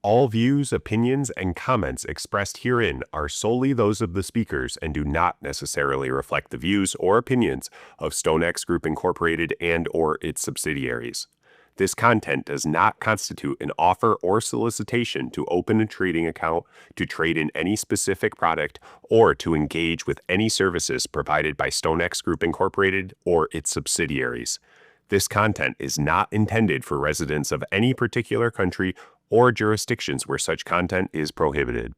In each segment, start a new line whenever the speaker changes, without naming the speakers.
All views, opinions, and comments expressed herein are solely those of the speakers and do not necessarily reflect the views or opinions of StoneX Group Incorporated and/or its subsidiaries. This content does not constitute an offer or solicitation to open a trading account, to trade in any specific product, or to engage with any services provided by StoneX Group Incorporated or its subsidiaries. This content is not intended for residents of any particular country or jurisdictions where such content is prohibited.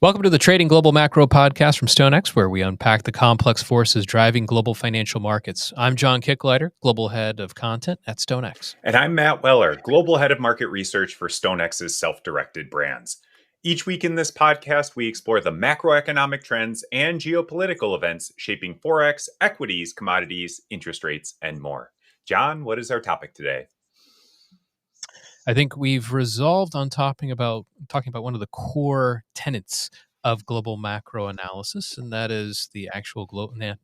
Welcome to the Trading Global Macro podcast from StoneX, where we unpack the complex forces driving global financial markets. I'm John Kicklighter, Global Head of Content at StoneX.
And I'm Matt Weller, Global Head of Market Research for StoneX's self-directed brands. Each week in this podcast, we explore the macroeconomic trends and geopolitical events shaping Forex, equities, commodities, interest rates, and more. John, what is our topic today?
I think we've resolved on talking about one of the core tenets of global macro analysis, and that is the actual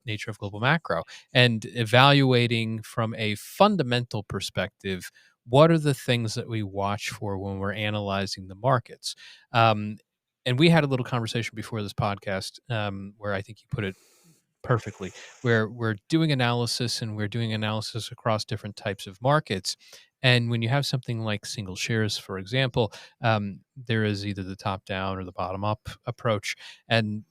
nature of global macro, and evaluating from a fundamental perspective, what are the things that we watch for when we're analyzing the markets. And we had a little conversation before this podcast where I think you put it perfectly, where we're doing analysis and we're doing analysis across different types of markets. And when you have something like single shares, for example, there is either the top down or the bottom up approach. And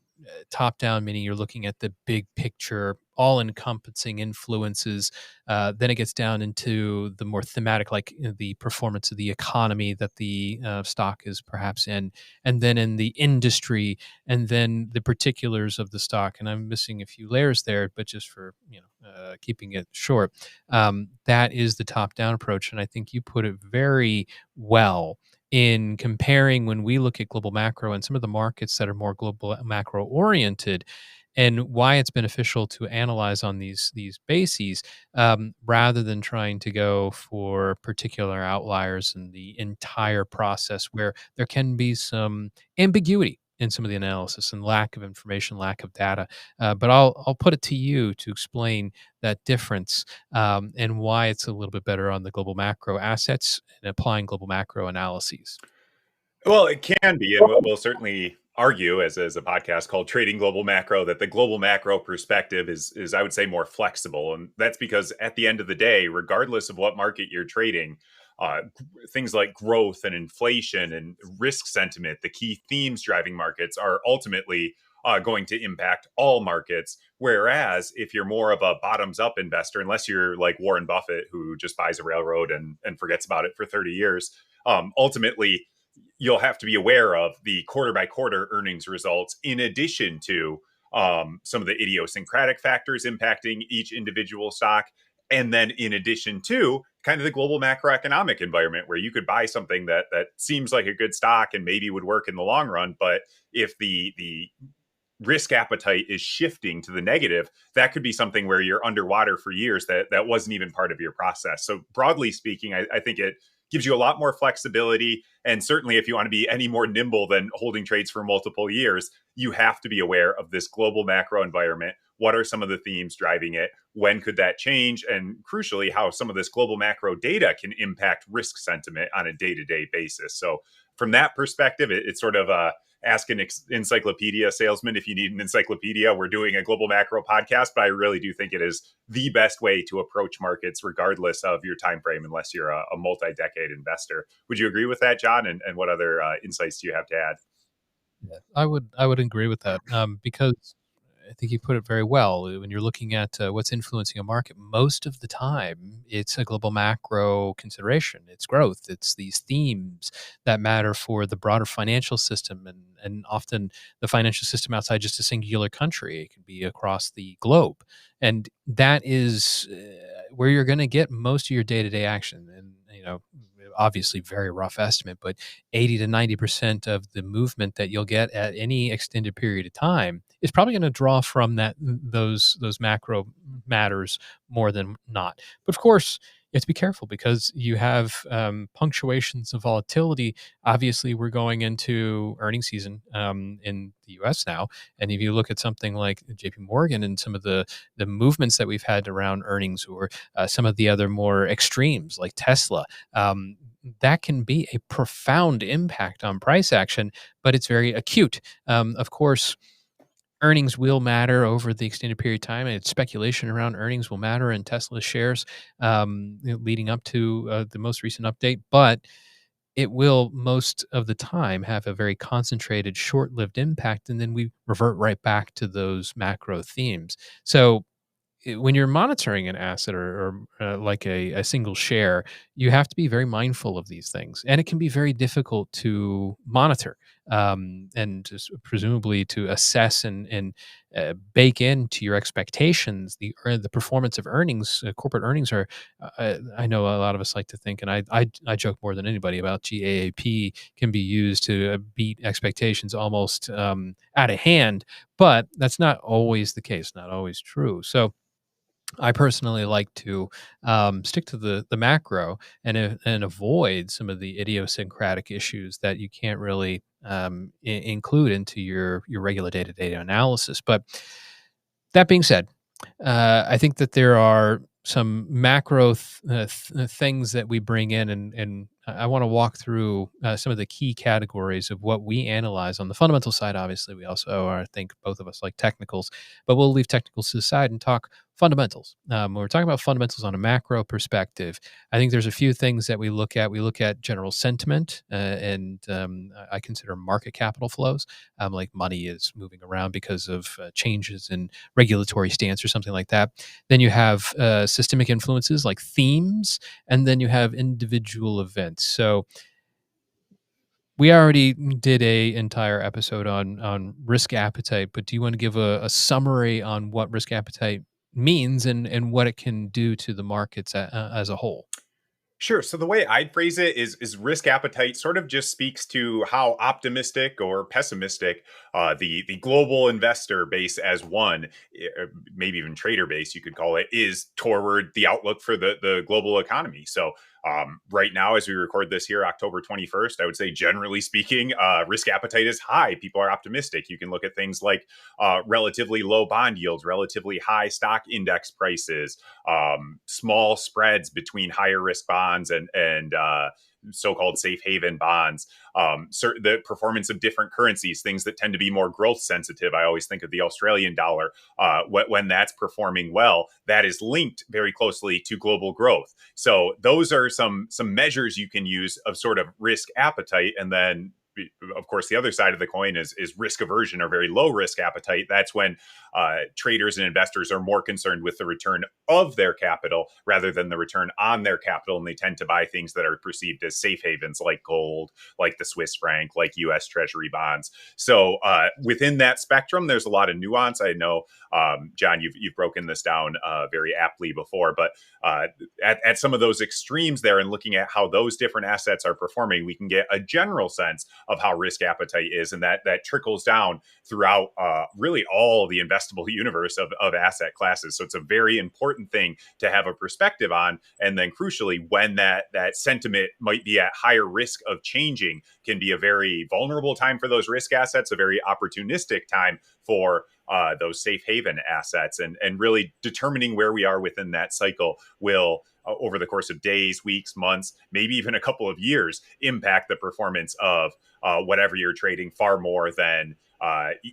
top down, meaning you're looking at the big picture, all encompassing influences. Then it gets down into the more thematic, like the performance of the economy that the stock is perhaps in, and then in the industry, and then the particulars of the stock. And I'm missing a few layers there, but just for keeping it short, that is the top down approach. And I think you put it very well in comparing when we look at global macro and some of the markets that are more global macro oriented, and why it's beneficial to analyze on these bases rather than trying to go for particular outliers in the entire process, where there can be some ambiguity in some of the analysis and lack of information, lack of data. But I'll put it to you to explain that difference and why it's a little bit better on the global macro assets and applying global macro analyses.
Well, it can be, and we'll certainly argue as a podcast called Trading Global Macro that the global macro perspective is I would say more flexible. And that's because at the end of the day, regardless of what market you're trading, things like growth and inflation and risk sentiment, the key themes driving markets, are ultimately going to impact all markets. Whereas if you're more of a bottoms up investor, unless you're like Warren Buffett, who just buys a railroad and forgets about it for 30 years, ultimately you'll have to be aware of the quarter by quarter earnings results, in addition to some of the idiosyncratic factors impacting each individual stock. And then in addition to kind of the global macroeconomic environment, where you could buy something that seems like a good stock and maybe would work in the long run, but if the risk appetite is shifting to the negative, that could be something where you're underwater for years that wasn't even part of your process. So broadly speaking, I think it gives you a lot more flexibility. And certainly if you want to be any more nimble than holding trades for multiple years, you have to be aware of this global macro environment. What are some of the themes driving it? When could that change? And crucially, how some of this global macro data can impact risk sentiment on a day-to-day basis. So from that perspective, it's sort of ask an encyclopedia salesman if you need an encyclopedia. We're doing a global macro podcast, but I really do think it is the best way to approach markets, regardless of your time frame, unless you're a multi-decade investor. Would you agree with that, John? And what other insights do you have to add?
Yeah, I would agree with that because I think you put it very well. When you're looking at what's influencing a market, most of the time it's a global macro consideration. It's growth. It's these themes that matter for the broader financial system, and often the financial system outside just a singular country. It can be across the globe, and that is where you're going to get most of your day-to-day action. And obviously very rough estimate, but 80 to 90% of the movement that you'll get at any extended period of time is probably going to draw from those macro matters more than not. But of course, you have to be careful because you have punctuations of volatility. Obviously, we're going into earnings season in the U.S. now, and if you look at something like J.P. Morgan and some of the movements that we've had around earnings, or some of the other more extremes like Tesla, that can be a profound impact on price action, but it's very acute. Of course, earnings will matter over the extended period of time, and speculation around earnings will matter in Tesla shares leading up to the most recent update. But it will most of the time have a very concentrated, short-lived impact, and then we revert right back to those macro themes. So when you're monitoring an asset or like a single share, you have to be very mindful of these things, and it can be very difficult to monitor and just presumably to assess and bake into your expectations the performance of earnings. Corporate earnings are. I know a lot of us like to think, and I joke more than anybody about GAAP can be used to beat expectations almost out of hand, but that's not always the case, not always true. So I personally like to stick to the macro and avoid some of the idiosyncratic issues that you can't really include into your regular day to day analysis. But that being said, I think that there are some macro things that we bring in, and I want to walk through some of the key categories of what we analyze on the fundamental side. Obviously, we also are, I think both of us like technicals, but we'll leave technicals to the side and talk fundamentals. When we're talking about fundamentals on a macro perspective, I think there's a few things that we look at. We look at general sentiment, and I consider market capital flows, like money is moving around because of changes in regulatory stance or something like that. Then you have systemic influences like themes, and then you have individual events. So we already did a entire episode on risk appetite, but do you want to give a summary on what risk appetite means and what it can do to the markets as a whole?
Sure. So the way I'd phrase it is risk appetite sort of just speaks to how optimistic or pessimistic the global investor base as one, maybe even trader base you could call it, is toward the outlook for the global economy. So right now, as we record this here, October 21st, I would say generally speaking, risk appetite is high. People are optimistic. You can look at things like relatively low bond yields, relatively high stock index prices, small spreads between higher risk bonds and so-called safe haven bonds, the performance of different currencies, things that tend to be more growth sensitive. I always think of the Australian dollar. When that's performing well, that is linked very closely to global growth. So those are some measures you can use of sort of risk appetite. And then of course, the other side of the coin is risk aversion or very low risk appetite. That's when traders and investors are more concerned with the return of their capital rather than the return on their capital. And they tend to buy things that are perceived as safe havens like gold, like the Swiss franc, like US Treasury bonds. So within that spectrum, there's a lot of nuance. I know, John, you've broken this down very aptly before, but at some of those extremes there and looking at how those different assets are performing, we can get a general sense of how risk appetite is, and that trickles down throughout really all the investable universe of asset classes. So it's a very important thing to have a perspective on. And then crucially, when that sentiment might be at higher risk of changing, can be a very vulnerable time for those risk assets, a very opportunistic time for those safe haven assets, and really determining where we are within that cycle will over the course of days, weeks, months, maybe even a couple of years, impact the performance of whatever you're trading far more than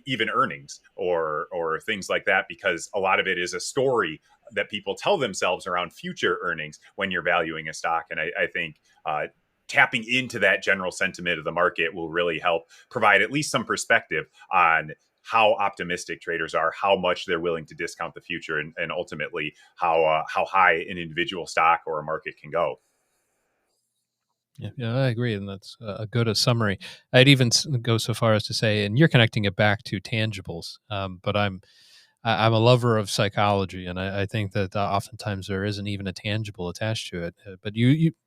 even earnings or things like that, because a lot of it is a story that people tell themselves around future earnings when you're valuing a stock. And I think tapping into that general sentiment of the market will really help provide at least some perspective on how optimistic traders are, how much they're willing to discount the future, and ultimately how high an individual stock or a market can go.
Yeah, I agree, and that's a good summary. I'd even go so far as to say, and you're connecting it back to tangibles, but I'm a lover of psychology, and I think that oftentimes there isn't even a tangible attached to it. But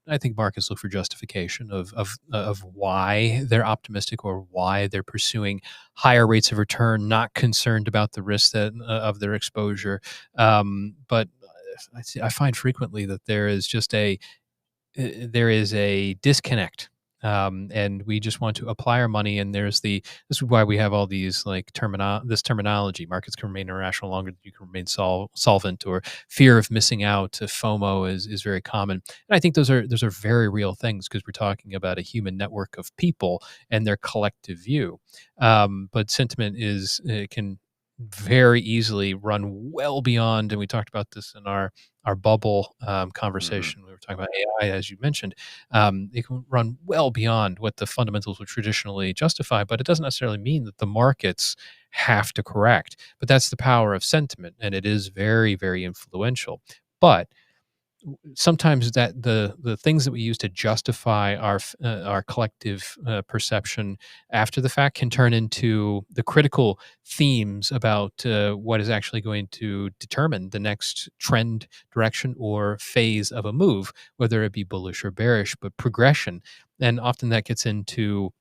I think markets look for justification of why they're optimistic or why they're pursuing higher rates of return, not concerned about the risk of their exposure. But I find frequently that there is a disconnect and we just want to apply our money. And this is why we have all these like this terminology: markets can remain irrational longer than you can remain solvent, or fear of missing out. FOMO is very common, and I think those are very real things because we're talking about a human network of people and their collective view. But sentiment can very easily run well beyond, and we talked about this in our bubble
Mhm.
conversation. We were talking about AI, as you mentioned. It can run well beyond what the fundamentals would traditionally justify, but it doesn't necessarily mean that the markets have to correct. But that's the power of sentiment, and it is very, very influential. But sometimes that the things that we use to justify our collective perception after the fact can turn into the critical themes about what is actually going to determine the next trend, direction, or phase of a move, whether it be bullish or bearish, but progression. And often that gets into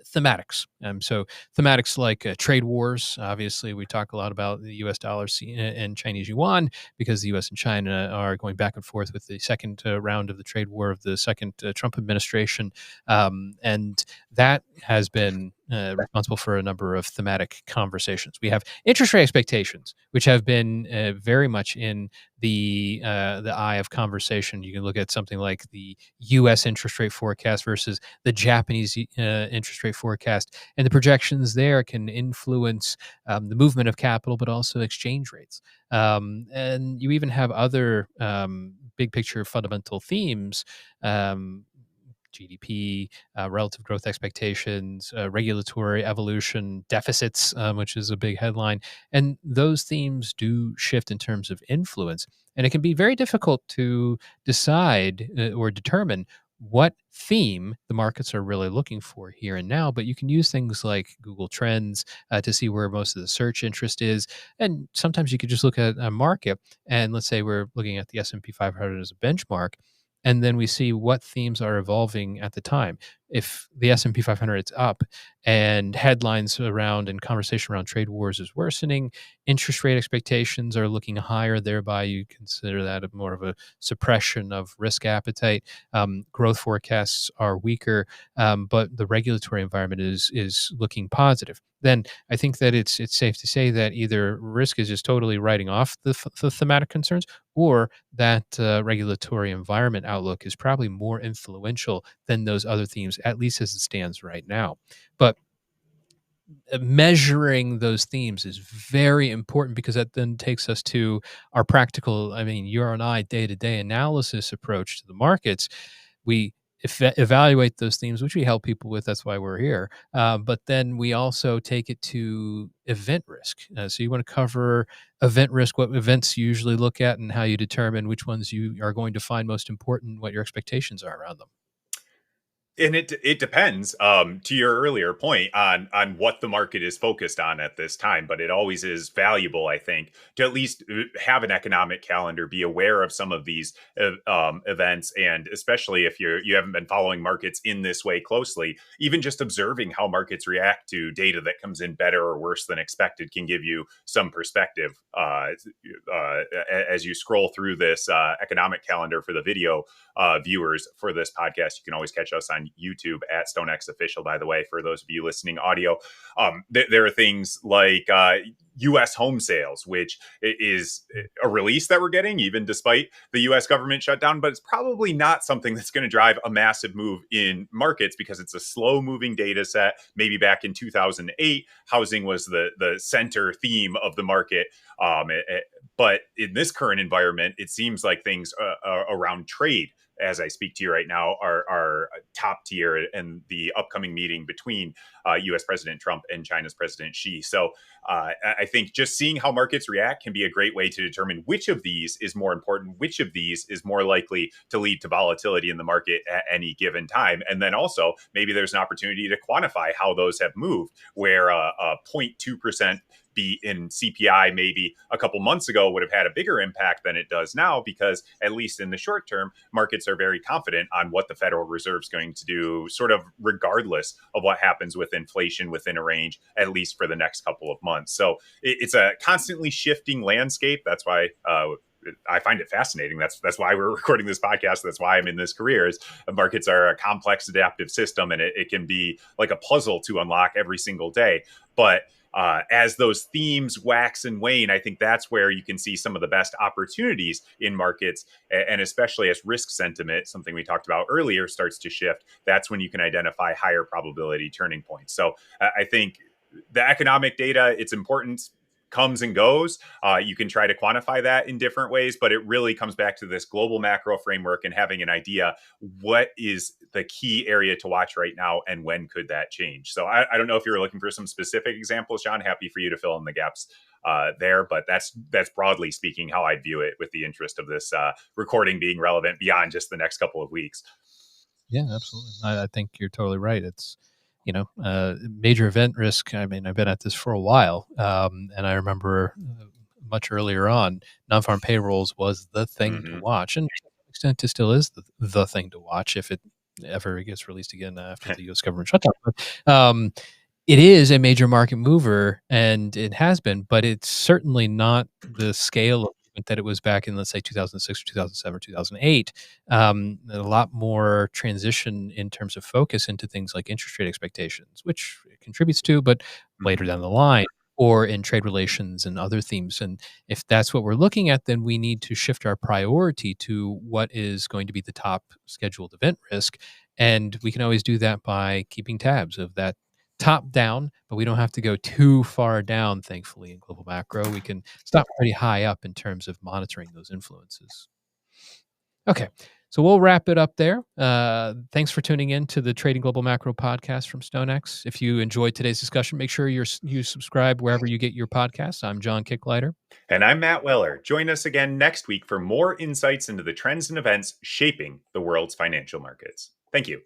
thematics. So thematics like trade wars. Obviously, we talk a lot about the U.S. dollar and Chinese yuan because the U.S. and China are going back and forth with the second round of the trade war of the second Trump administration, and that has been responsible for a number of thematic conversations. We have interest rate expectations, which have been very much in the eye of conversation. You can look at something like the U.S. interest rate forecast versus the Japanese interest rate forecast, and the projections there can influence the movement of capital, but also exchange rates. And you even have other big picture fundamental themes. GDP, relative growth expectations, regulatory evolution, deficits, which is a big headline. And those themes do shift in terms of influence. And it can be very difficult to decide or determine what theme the markets are really looking for here and now. But you can use things like Google Trends to see where most of the search interest is. And sometimes you could just look at a market, and let's say we're looking at the S&P 500 as a benchmark, and then we see what themes are evolving at the time. If the S&P 500 is up and headlines around and conversation around trade wars is worsening, interest rate expectations are looking higher, thereby you consider that more of a suppression of risk appetite. Growth forecasts are weaker, but the regulatory environment is looking positive. Then I think that it's safe to say that either risk is just totally writing off the thematic concerns, or that regulatory environment outlook is probably more influential than those other themes, at least as it stands right now. But measuring those themes is very important because that then takes us to our practical, I mean, you and I day to day analysis approach to the markets. We evaluate those themes, which we help people with. That's why we're here. But then we also take it to event risk. So you want to cover event risk, what events you usually look at, and how you determine which ones you are going to find most important, what your expectations are around them.
And it depends, to your earlier point, on what the market is focused on at this time, but it always is valuable, I think, to at least have an economic calendar, be aware of some of these events, and especially if you haven't been following markets in this way closely, even just observing how markets react to data that comes in better or worse than expected can give you some perspective. As you scroll through this economic calendar for the video viewers for this podcast, you can always catch us on YouTube at StoneX Official, by the way, for those of you listening audio. There are things like U.S. home sales, which is a release that we're getting, even despite the U.S. government shutdown, but it's probably not something that's going to drive a massive move in markets because it's a slow moving data set. Maybe back in 2008, housing was the center theme of the market. But in this current environment, it seems like things around trade, as I speak to you right now, are top tier in the upcoming meeting between U.S. President Trump and China's President Xi. So I think just seeing how markets react can be a great way to determine which of these is more important, which of these is more likely to lead to volatility in the market at any given time. And then also maybe there's an opportunity to quantify how those have moved, where a 0.2% be in CPI maybe a couple months ago would have had a bigger impact than it does now, because at least in the short term, markets are very confident on what the Federal Reserve is going to do, sort of regardless of what happens with inflation within a range, at least for the next couple of months. So it's a constantly shifting landscape. That's why I find it fascinating. That's why we're recording this podcast. That's why I'm in this career. Is markets are a complex adaptive system, and it can be like a puzzle to unlock every single day. But as those themes wax and wane, I think that's where you can see some of the best opportunities in markets. And especially as risk sentiment, something we talked about earlier, starts to shift, that's when you can identify higher probability turning points. So I think the economic data, it's important, comes and goes. You can try to quantify that in different ways, but it really comes back to this global macro framework and having an idea what is the key area to watch right now and when could that change. So I don't know if you're looking for some specific examples, John. Happy for you to fill in the gaps there, but that's broadly speaking how I view it, with the interest of this recording being relevant beyond just the next couple of weeks.
Yeah, absolutely. I think you're totally right. It's, major event risk. I mean, I've been at this for a while, and I remember much earlier on, nonfarm payrolls was the thing to watch, and to some extent, it still is the thing to watch if it ever gets released again after the U.S. government shutdown. But it is a major market mover, and it has been, but it's certainly not the scale of movement that it was back in, let's say, 2006 or 2007 or 2008. A lot more transition in terms of focus into things like interest rate expectations, which it contributes to, but later down the line, or in trade relations and other themes. And if that's what we're looking at, then we need to shift our priority to what is going to be the top scheduled event risk. And we can always do that by keeping tabs of that top down, but we don't have to go too far down, thankfully, in global macro. We can stop pretty high up in terms of monitoring those influences. Okay, so we'll wrap it up there. Thanks for tuning in to the Trading Global Macro podcast from StoneX. If you enjoyed today's discussion, make sure you subscribe wherever you get your podcasts. I'm John Kicklighter.
And I'm Matt Weller. Join us again next week for more insights into the trends and events shaping the world's financial markets. Thank you.